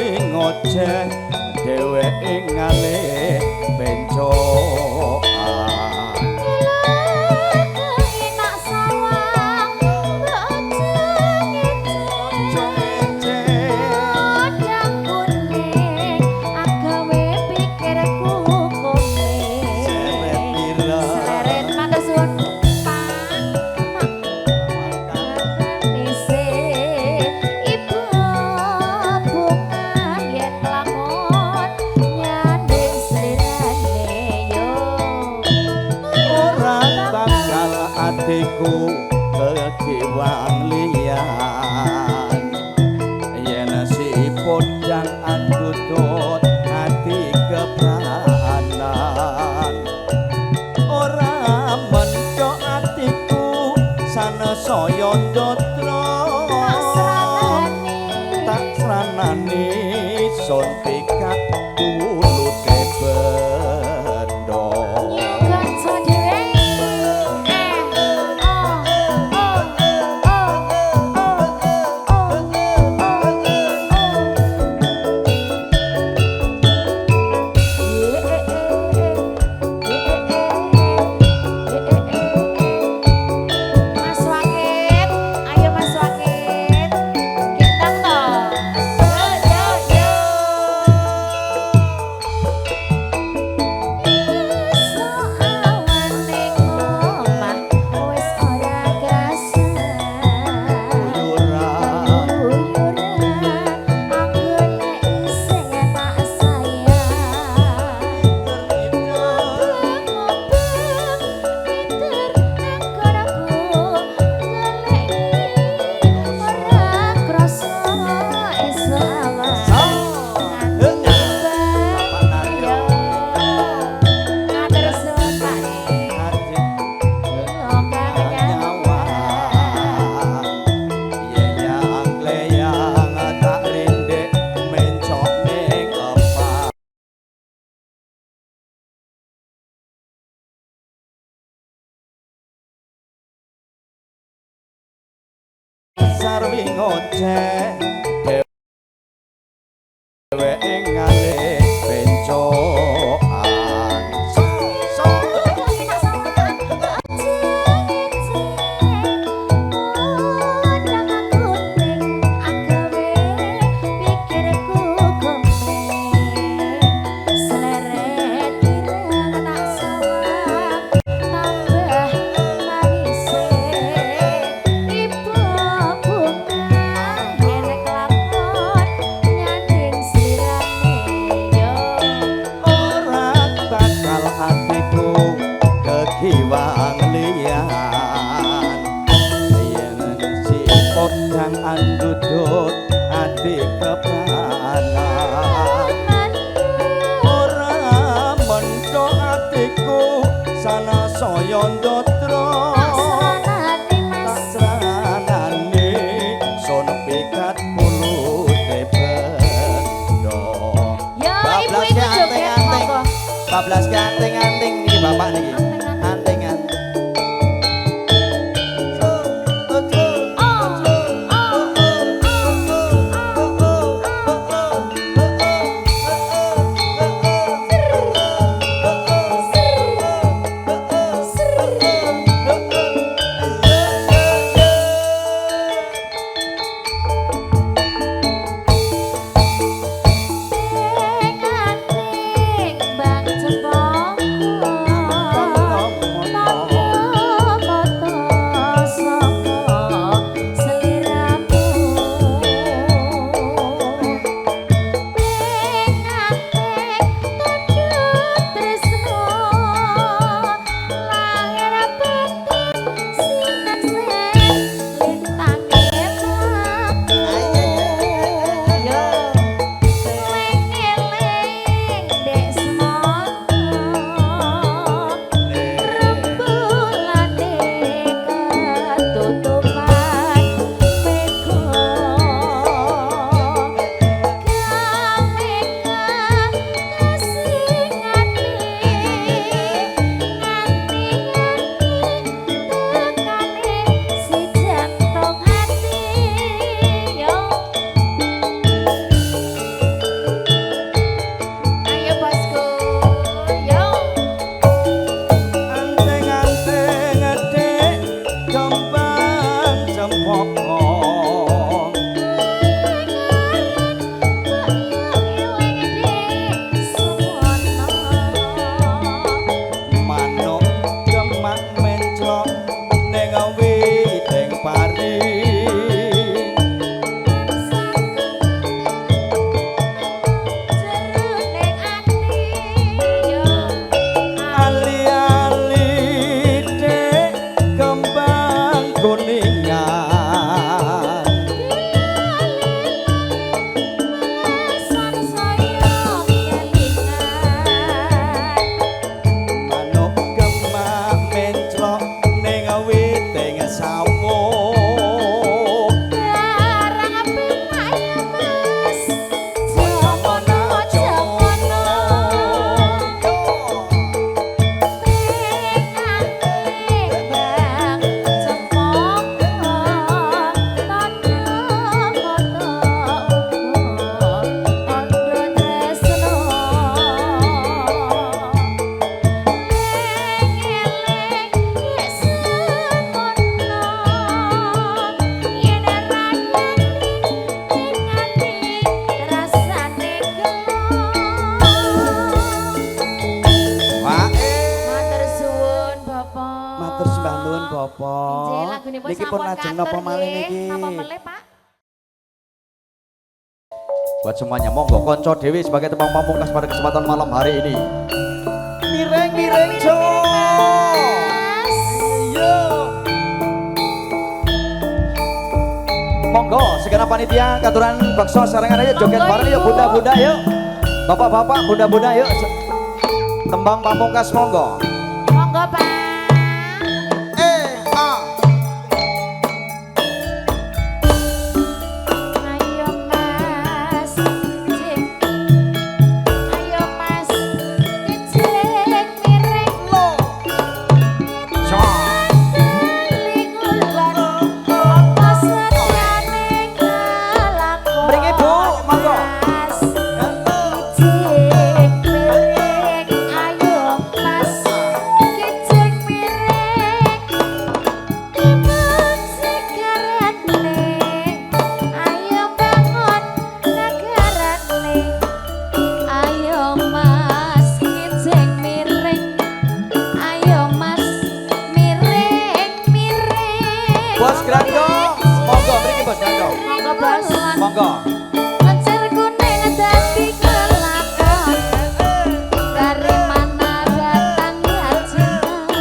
sarwi ngoceh dheweke ngalih bencokan hatiku kekiwang liyan yen siput dan andutut hati kepranan ora mencok hatiku sanesaya ndatra tak sranani sun pikat ulute bendo sarwi ngoceh dheweke ngalih bencokan kiwang liyan yen siput dan andutut ati kepranan ora menco atiku sanesaya ndatra sranane sun pikat mulute bendo bablas ganteng-ganteng bablas ganteng-ganteng niki bapak niki Bang Cepong apa? Nggih, lagunipun Niki pun lajeng napa malih niki? Napa melih, Pak? Buat semuanya monggo konco Dewi sebagai tembang pamungkas pada kesempatan malam hari ini. Mireng jo. Yo. Monggo segenap panitia katuran bakso sarangan ayo joget bareng yuk bunda-bunda yuk. Bapak-bapak bunda-bunda yuk. Tembang pamungkas monggo. Monggo, Pak. Monggo. Lencer kuning dadi kelakon. Dari mana datang ya cinta?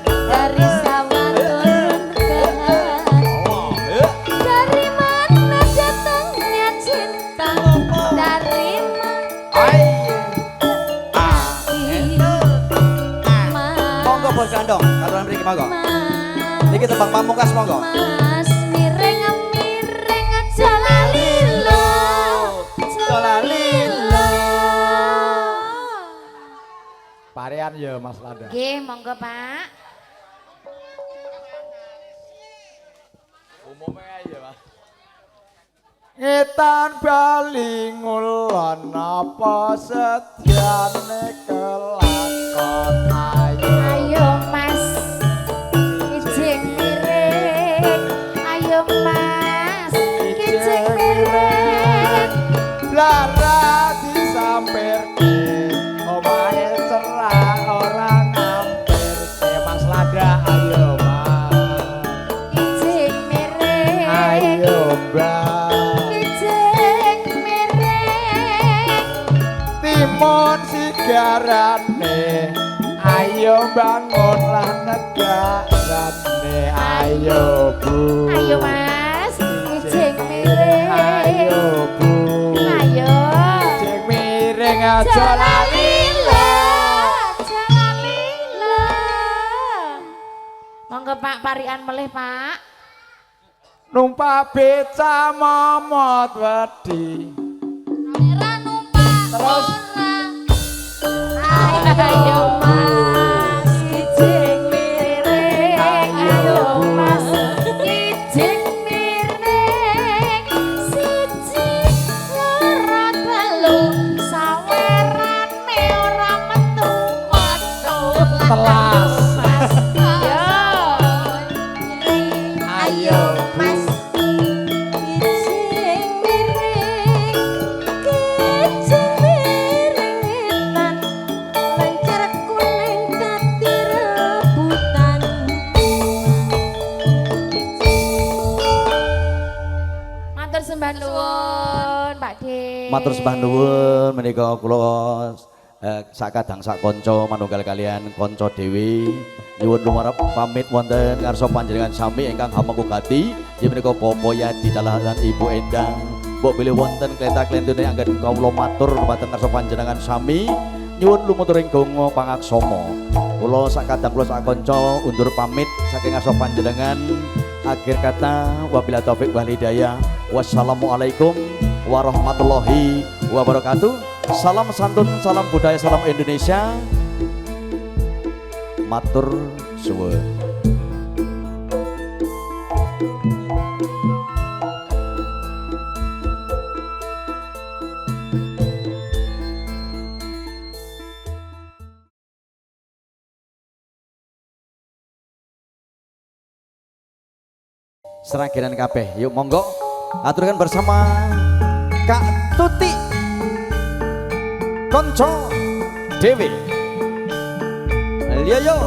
Dari sawah turun ke hati. Dari mana datangnya cinta? Dari mana? Monggo bos gandong, katuran mriki monggo. Niki tembang pamungkas monggo. Parean ya Mas Lada. Nggih, monggo Pak. Umumnya aja Mas. Ngetan bali ngulon apa sediane kelakon ayo Mas kijing miring ayo Mas kijing miring lara disampirke omahe cerah ora ngampir Mas Lada ayo Mas kijing miring ayo Mbak timun sigarane ayo bangunlah negarane ayo Bu ayo Mas kijing miring ayo Bu ayo kijing miring aja lali monggo Pak parian melih Pak numpak beca momot wedi terus ayo Mas kijing miring ayo Mas kijing miring siji loro telu sawerane ora metu telas ayo Mas kijing miring kijing miringan lencer kuning dadi rebutan matur sembah nuwun Pak De matur sembah nuwun menika kula sakadang sak kanca manunggal kalian kanca Dewi nyuwun lumarep pamit wonten ngarsa panjenengan sami ingkang hamengkugati inggih menika Bapak Yadi dalahan Ibu Endang mbok bilih wonten klenta-klentune anggen kawula matur dumateng ngarsa panjenengan sami nyuwun lumuturing donga pangaksama kula sakadang kula sak kanca undur pamit saking ngarsa panjenengan akhir kata wabillahi taufik wal hidayah wassalamualaikum warahmatullahi wabarakatuh. Salam santun, salam budaya, salam Indonesia. Matur suwun. Seragenan kabeh, yuk monggo aturkan bersama Kak Tuti Konco Dewi. Yo yo.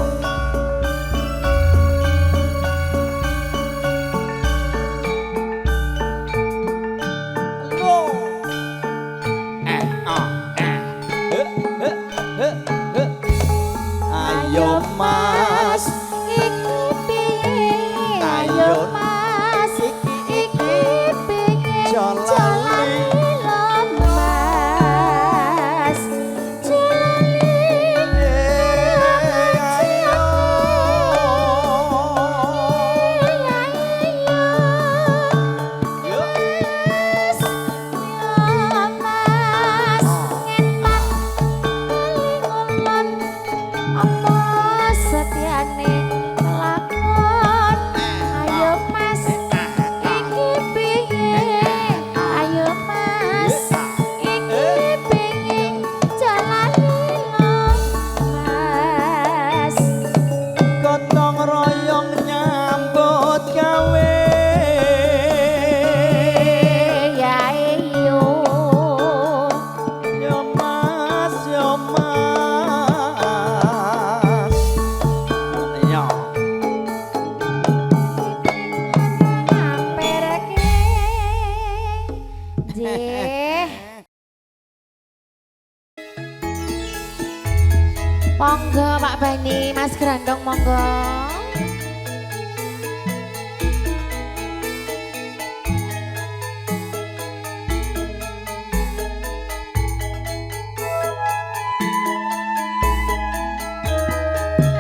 Monggo Pak Bani, Mas Grandong monggo.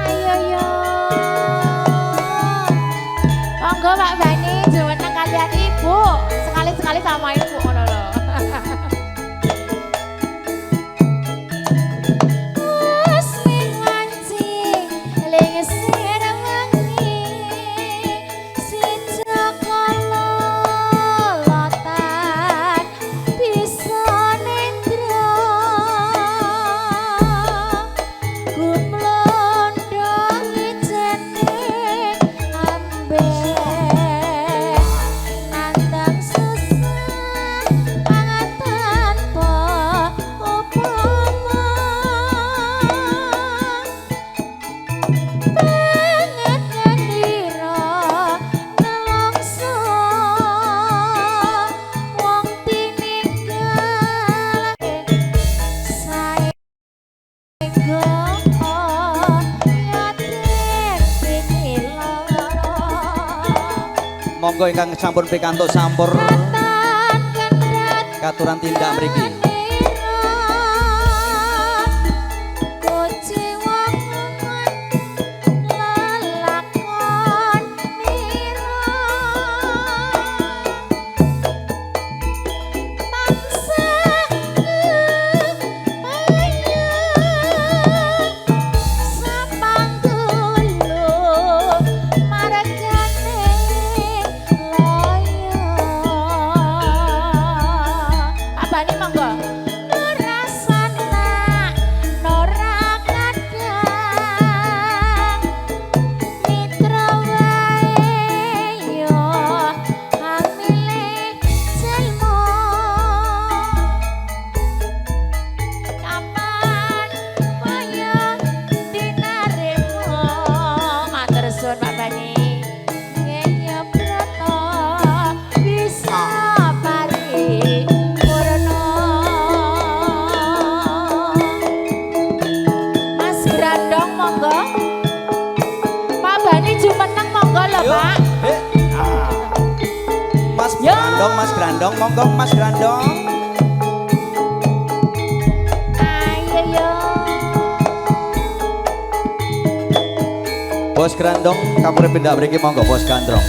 Ayo yo. Monggo Pak Bani, jumeneng kalian Ibu. Sekali-sekali sama Ibu ngono lho. Monggo ingkang sampun pikantuk sampur katuran tindak mriki. Mas Grandong, monggo Mas Grandong. Ayo yo. Bos Grandong, kapure pindah mriki monggo Bos Gandrong.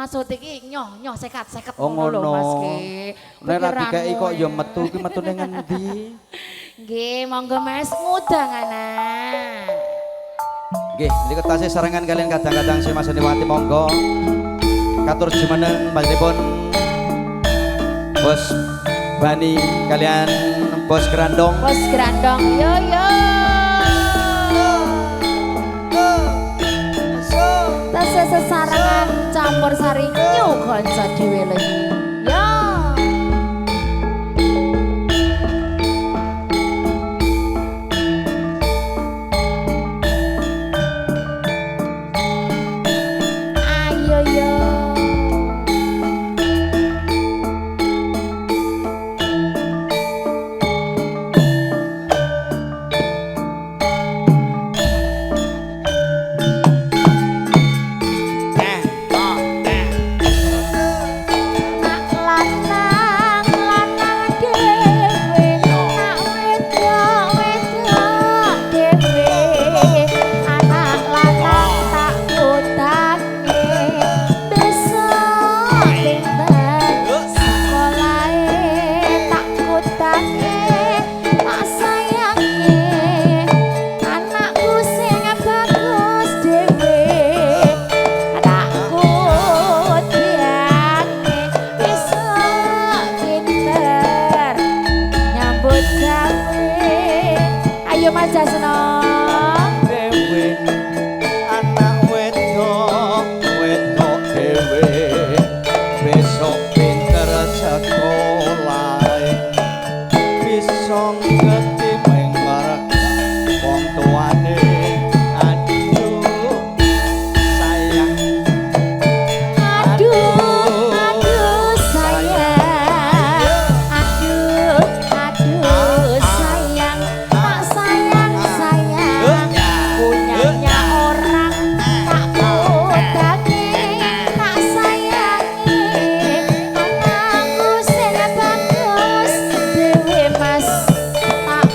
Maksud iki nyoh sekat-seket Oh ngono lho ngono. Mas ki. Nek ra Pikiranmu dikeki kok ya ya. metu ki metune ngendi? Nggih, monggo Mas ngudang anak. Nggih, niki tasih sarengan kalian kadang-kadang si Mas Niwati monggo. Katur jumeneng panjenenganipun Bos Bani kalian Bos Grandong. Bos Grandong yo yo. Tasih sesarengan campur sari nyu kanca dhewe lagi. Yo. Ayo yo. Ayo Mas Jasno. Dewe anak wedok dewe besok pinter sekolah bisa ngerti mengarep wong tuane aduh sayang Aduh sayang. Aduh sayang. Tak sayang punyanya orang tak daging tak sayangi anakku sing bagus dewe Mas tak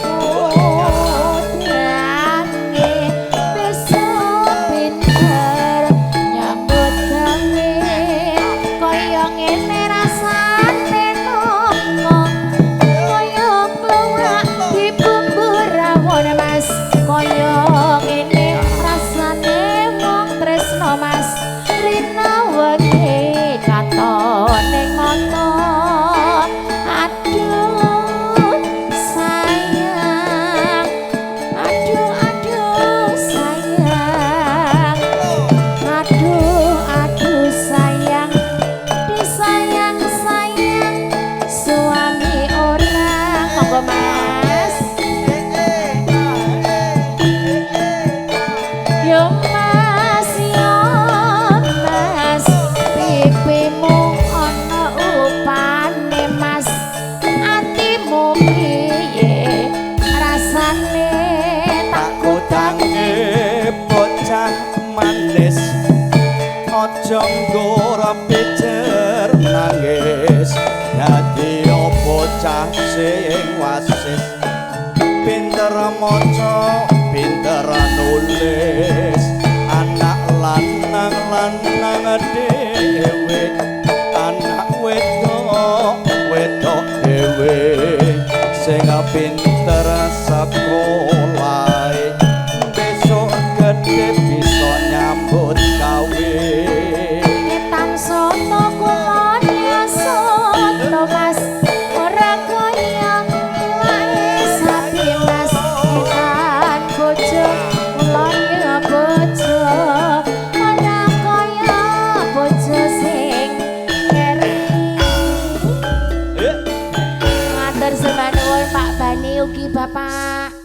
kudangi besok pinter nyambut gawe kaya ngene rasane ngomong kaya kluwak di bumbu rawon Mas kaya ngene rasane wong tresno Mas rina wege katon ning mata aduh sayang aduh sayang aduh sayang disayang suami orang monggo Mas yo Mas pipimu ana upane Mas atimu piye rasane tak kudange bocah manis aja nggora pijer nangis dadi bocah sing wasis pinter maca pinter nulis anak lanang dhewe anak wedok dhewe sing pinter sekolah besok gede bisa nyambut gawe Ketan soto kulon ya soto Mas ora kaya iwake sapi Mas ketan bojo kulon ya bojo ora kaya bojo sing keri matur sembah nuwun Pak Bani ugi Bapak